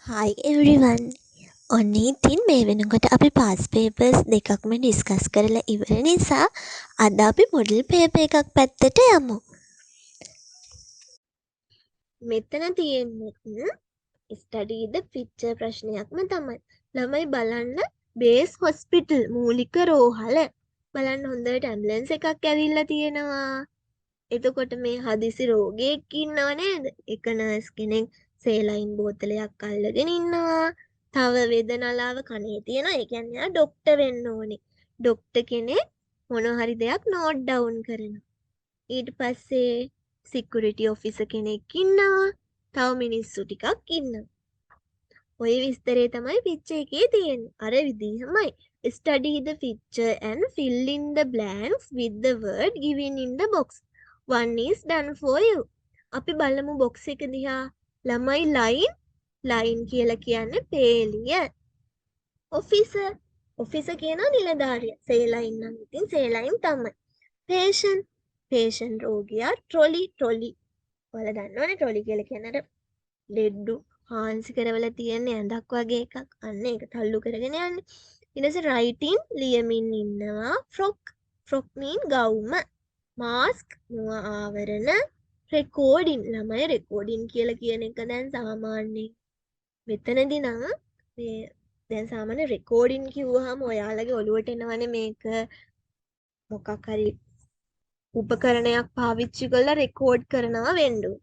Hi everyone. ඔන්න ඉතින් මේ වෙනකොට අපි past papers දෙකක්ම ඩිස්කස් කරලා ඉවර නිසා අද අපි මොඩල් පේපර් එකක් පැත්තට යමු. මෙතන තියෙන්නේ study the picture ප්‍රශ්නයක්ම තමයි. ළමයි බලන්න බේස් හොස්පිටල් මූලික රෝහල. බලන්න හොඳට ඇම්බුලන්ස් එකක් ඇවිල්ලා තියෙනවා. එතකොට මේ හදිසි රෝගියෙක් ඉන්නව නේද? එක නර්ස් කෙනෙක් සේලයින් බෝතලයක් අල්ලගෙන ඉන්නවා. තව වේදනාලාව කනේ තියෙනවා. ඒ කියන්නේ ආ ડોක්ටර් වෙන්න ඕනේ. ડોක්ටර් කෙනෙක් මොන හරි දෙයක් නෝට් ඩවුන් කරනවා. ඊට පස්සේ සිකියුරිටි ඔෆිසර් කෙනෙක් ඉන්නවා. තව මිනිස්සු ටිකක් ඉන්නවා. ඔය විස්තරේ තමයි පික්චර් එකේ තියෙන්නේ. අර විදිහමයි. Study the picture and fill in the blanks with the word given in the box. One is done for you. අපි බලමු box එක දිහා. ළමයි line කියලා කියන්නේ පේලිය. officer කියනවා නිලධාරියා. සේලයින් නම් ඉතින් සේලයින් තමයි. patient රෝගියා trolley. ඔයාලා දන්නවනේ trolley කියලා කියන්නේ ලෙඩ්ඩු හාන්සි කරවල තියෙන ඇඳක් වගේ එකක්. අන්න ඒක තල්ලු කරගෙන යන්නේ. ඊට පස්සේ writing ලියමින් ඉන්නවා. frock mean ගවුම. mask මුව ආවරණ. recording ළමයි recording කියලා කියන එක දැන් සාමාන්‍යයෙන් මෙතනදී නම් මේ දැන් සාමාන්‍ය recording කිව්වහම ඔයාලගේ ඔළුවට එනවනේ මේක මොකක් හරි උපකරණයක් පාවිච්චි කරලා රෙකෝඩ් කරනවා වෙන්න ඕනේ.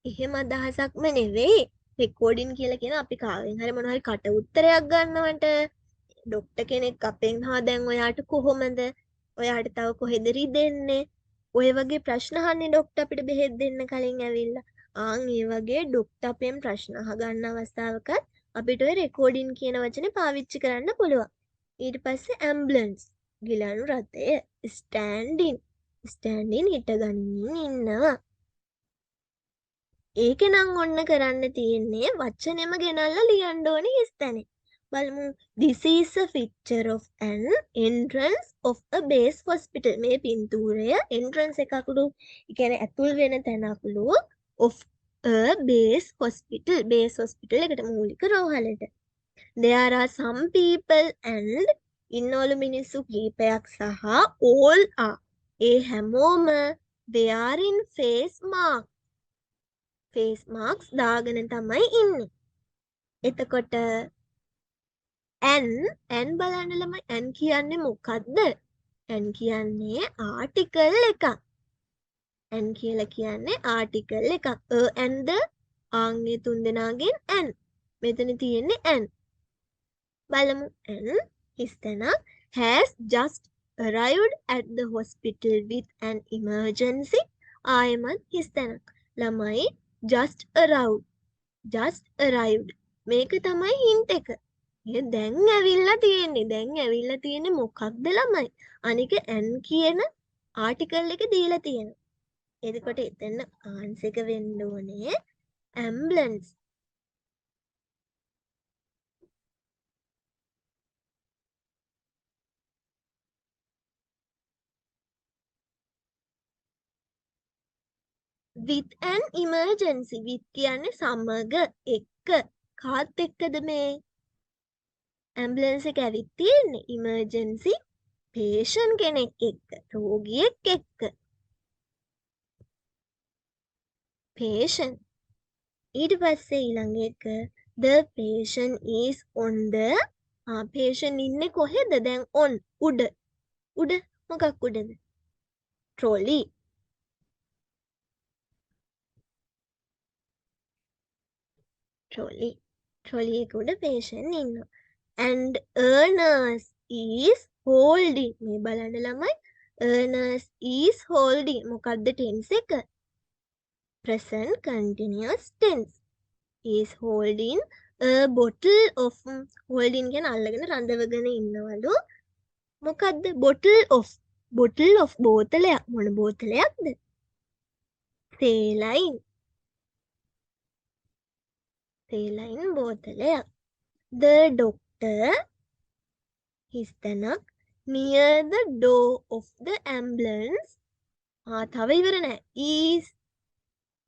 එහෙම අදහසක්ම නෙවෙයි. රෙකෝඩින් කියලා කියන අපි කාගෙන් හරි මොන හරි කට උත්තරයක් ගන්නවට ડોක්ටර් කෙනෙක් අපෙන් දැන් ඔයාට කොහොමද? ඔයාට තව කොහෙද රිදෙන්නේ? ඔය වගේ ප්‍රශ්න අහන්නේ ડોක්ටර් අපිට බෙහෙත් දෙන්න කලින් ඇවිල්ලා. ඒ වගේ ડોක්ටර් අපෙන් ප්‍රශ්න අහගන්න අවස්ථාවකත් අපිට ඔය රෙකෝඩින් කියන වචනේ පාවිච්චි කරන්න පුළුවන්. ඊට පස්සේ ඇම්බුලන්ස් ගිලනු රථය ස්ටෑන්ඩින් හිටගනිමින් ඉන්නවා. ඒක නම් ඔන්න කරන්න තියෙන්නේ වචනෙම ගෙනල්ලා ලියන්න ඕනේ හිස්තැනේ. බලමු. This is a picture of an entrance of a base hospital. මේ පින්තූරය entrance එකකුළු. ඒ කියන්නේ ඇතුල් වෙන තැනකුළු of a base hospital. base hospital එකට මූලික රෝහලට. There are some people and ඉන්නවලු මිනිස්සු කීපයක් සහ all are ඒ හැමෝම wearing face marks දාගෙන තමයි ඉන්නේ. එතකොට n බලන්න ළමයි n කියන්නේ මොකද්ද? n කියන්නේ ආටිකල් එකක්. n කියලා කියන්නේ ආටිකල් එකක්. and ආන්ගේ තුන් දෙනාගෙන් n. මෙතන තියෙන්නේ n. බලමු n හිස්තැනක් has just arrived at the hospital with an emergency. ආයමත් හිස්තැනක්. ළමයි just arrived මේක තමයි හින්ට් එක. දැන් ඇවිල්ලා තියෙන්නේ මොකක්ද ළමයි? අනික n කියන ආටිකල් එක දීලා තියෙනවා. එතකොට එතන ආන්සර් එක වෙන්න ඕනේ ambulance. with an emergency. with කියන්නේ සමග එක්ක. කාත් එක්කද මේ ඇම්බුලන්ස් එක ඇවිත් තියෙන්නේ? emergency patient කෙනෙක් එක්ක. රෝගියෙක් එක්ක. patient. ඊට පස්සේ ඊළඟ එක the patient is on the patient ඉන්නේ කොහෙද? දැන් on උඩ මොකක් උඩද? trolley. trolley එක උඩ patient ඉන්නවා. and a nurse is holding. මේ බලන්න ළමයි. a nurse is holding මොකක්ද tense එක? present continuous tense. is holding a bottle of. holding කියන අල්ලගෙන රඳවගෙන ඉන්නවලු. මොකක්ද? bottle of බෝතලයක්. මොන බෝතලයක්ද? saline බෝතලයක්. the doctor හිස්තැනක් near the door of the ambulance. තව ඉවර නෑ. is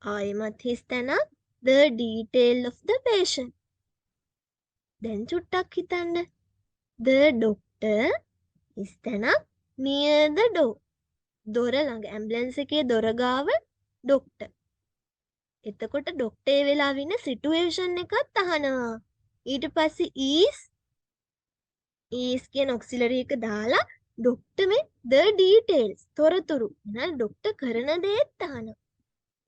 ආයමත් හිස්තැනක් the detail of the patient. දැන් චුට්ටක් හිතන්න. The doctor is තැනක් near the door. දොර ළඟ ඇම්බුලන්ස් එකේ දොර ගාව ඩොක්ටර්. එතකොට ඩොක්ටර් ඒ වෙලාව ඉන්න සිටුේෂන් එකත් අහනවා. ඊට පස්සේ is කියන ඔක්සිලරි එක දාලා ඩොක්ටර් මේ the details තොරතුරු එහෙනම් ඩොක්ටර් කරන දේත් අහනවා.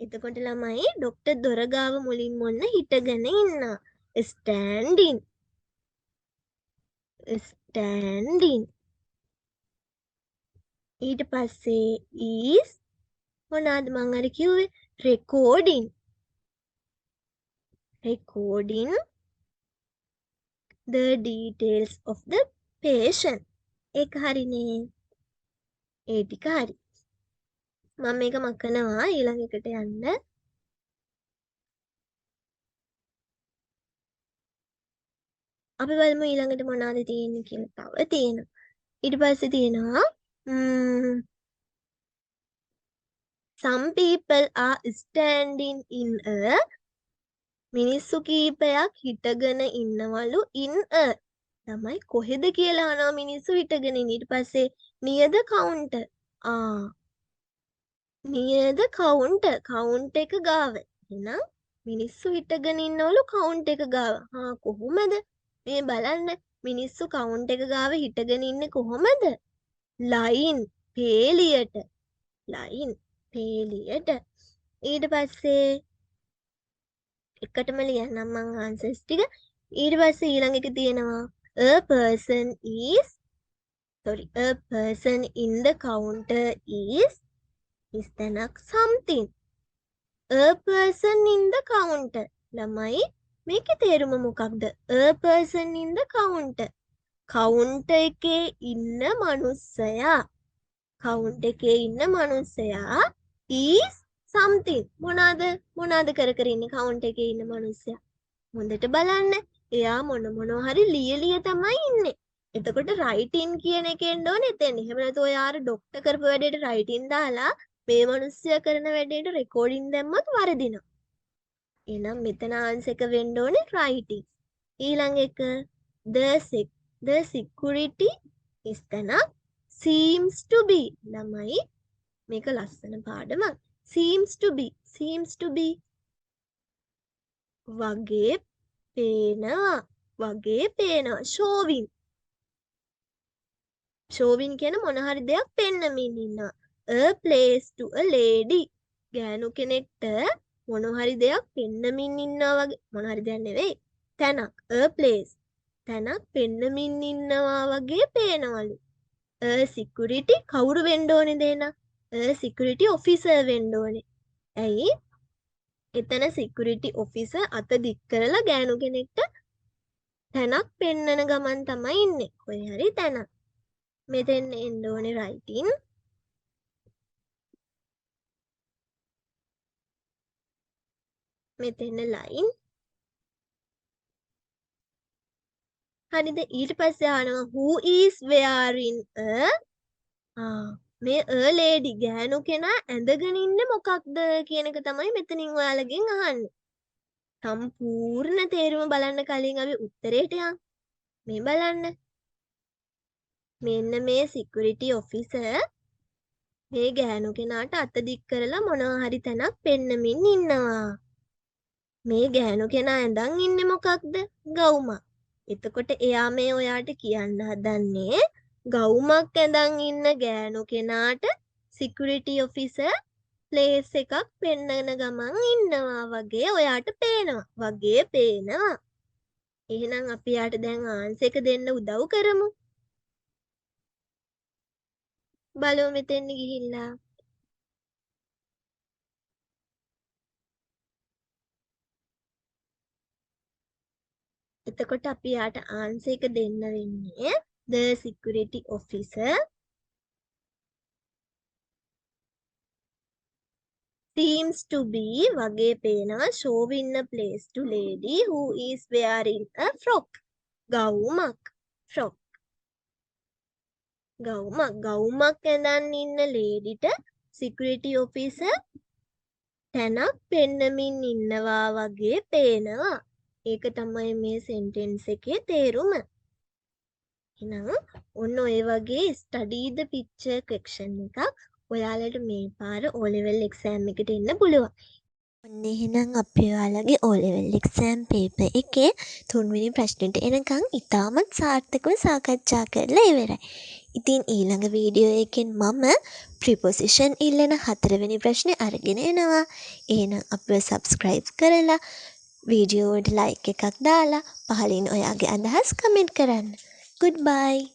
එතකොට ළමයි ඩොක්ටර් දොර ගාව මුලින්ම ඔන්න හිටගෙන ඉන්නවා. standing ඊට පස්සේ is මොනවාද මං අර කිව්වේ recording the details of the patient. ඒක හරිනේ. ඒ ටික හරි. මම මේක මකනවා ඊළඟ එකට යන්න. අපි බලමු ඊළඟට මොනවද තියෙන්නේ කියලා. තව තියෙනවා. ඊට පස්සේ තියෙනවා some people are standing in a මිනිස්සු කීපයක් හිටගෙන ඉන්නවලු in a තමයි කොහෙද කියලා අහනවා මිනිස්සු හිටගෙන ඉන්න. ඊට පස්සේ near the counter. near the counter එක ගාව. එහෙනම් මිනිස්සු හිටගෙන ඉන්නවලු කවුන්ට් එක ගාව. කොහොමද? මේ බලන්න මිනිස්සු කවුන්ට් එක ගාව හිටගෙන ඉන්නේ කොහොමද? ලයින් පේලියට. ඊට පස්සේ එකටම ලියන්නම් මං ආන්සර්ස් ටික. ඊට පස්සේ ඊළඟ එක තියෙනවා a person in the counter is තැනක් something. a person in the counter. ළමයි මේකේ තේරුම මොකක්ද? a person in the counter. Counter එකේ ඉන්න මනුස්සයා. is something. මොනවාද කර ඉන්නේ කවුන්ටර් එකේ ඉන්න මනුස්සයා? හොඳට බලන්න. එයා මොනවා හරි ලියලිය තමයි ඉන්නේ. එතකොට writing කියන එක එන්න ඕනේ එතෙන්. එහෙම නැත්නම් ඔයා අර ડોක්ටර් කරපු වැඩේට writing දාලා මේ මිනිස්සයා කරන වැඩේට රෙකෝඩින් දැම්මත් වරදිනවා. එහෙනම් මෙතන ආන්සර් එක වෙන්න ඕනේ writing. ඊළඟ එක the security is තැනක් seems to be. ළමයි මේක ලස්සන පාඩමක්. seems to be වගේ පේනවා. showing කියන මොන හරි දෙයක් පෙන්නමින් ඉන්නවා. a place to a lady. ගෑනු කෙනෙක්ට මොන හරි දෙයක් පෙන්නමින් ඉන්නවා වගේ. මොන හරි දෙයක් නෙවෙයි. තැනක්. a place. තැනක් පෙන්නමින් ඉන්නවා වගේ පේනවලු. a security කවුරු වෙන්න ඕනේද එහෙනම්? a security officer වෙන්න ඕනේ. ඇයි? එතන security officer අත දික් කරලා ගෑනු කෙනෙක්ට තැනක් පෙන්නන ගමන් තමයි ඉන්නේ. කොහේ හරි තැනක්. මෙතෙන් එන්න ඕනේ writing. මෙතෙන් line. හරිද? ඊට පස්සේ අහනවා who is wearing a මේ a lady ගෑනු කෙනා ඇඳගෙන ඉන්නේ මොකක්ද කියන එක තමයි මෙතනින් ඔයාලගෙන් අහන්නේ. සම්පූර්ණ තේරුම බලන්න කලින් අපි උත්තරේට යමු. මේ බලන්න. මෙන්න මේ සිකියුරිටි ඔෆිසර් මේ ගෑනු කෙනාට අත දික් කරලා මොනවා හරි තැනක් පෙන්නමින් ඉන්නවා. මේ ගෑනු කෙනා ඇඳන් ඉන්නේ මොකක්ද? ගවුමක්. එතකොට එයා මේ ඔයාට කියන්න හදන්නේ ගවුමක් ඇඳන් ඉන්න ගෑනු කෙනාට සිකියුරිටි ඔෆිසර් ප්ලේස් එකක් පෙන්නන ගමන් ඉන්නවා වගේ ඔයාට පේනවා. එහෙනම් අපි යාට දැන් ආන්සර් එක දෙන්න උදව් කරමු. බලමු මෙතෙන් ගිහිල්ලා. එතකොට අපි යාට ආන්සර් එක දෙන්න වෙන්නේ the security officer seems to be වගේ පේනවා showing a place to lady who is wearing a frock. ගවුමක් ඇඳන් ඉන්න ලේඩිට සිකියුරිටි ඔෆිසර් තැනක් පෙන්නමින් ඉන්නවා වගේ පේනවා. ඒක තමයි මේ සෙන්ටෙන්ස් එකේ තේරුම. එහෙනම් ඔන්න ඔය වගේ ස්ටඩී ද පික්චර් ක්වෙස්චන් එකක් ඔයාලට මේ පාර O level exam එකට එන්න පුළුවන්. ඔන්න එහෙනම් අපි ඔයාලගේ O level exam paper එකේ 3 වෙනි ප්‍රශ්නෙට එනකන් ඉතාමත් සාර්ථකව සාකච්ඡා කරලා ඉවරයි. ඉතින් ඊළඟ වීඩියෝ එකෙන් මම ප්‍රිපොසිෂන් ඉල්ලන 4 වෙනි ප්‍රශ්නේ අරගෙන එනවා. එහෙනම් අපිව subscribe කරලා වීඩියෝවට ලයික් එකක් දාලා පහලින් ඔයාගේ අදහස් කමෙන්ට් කරන්න. Goodbye.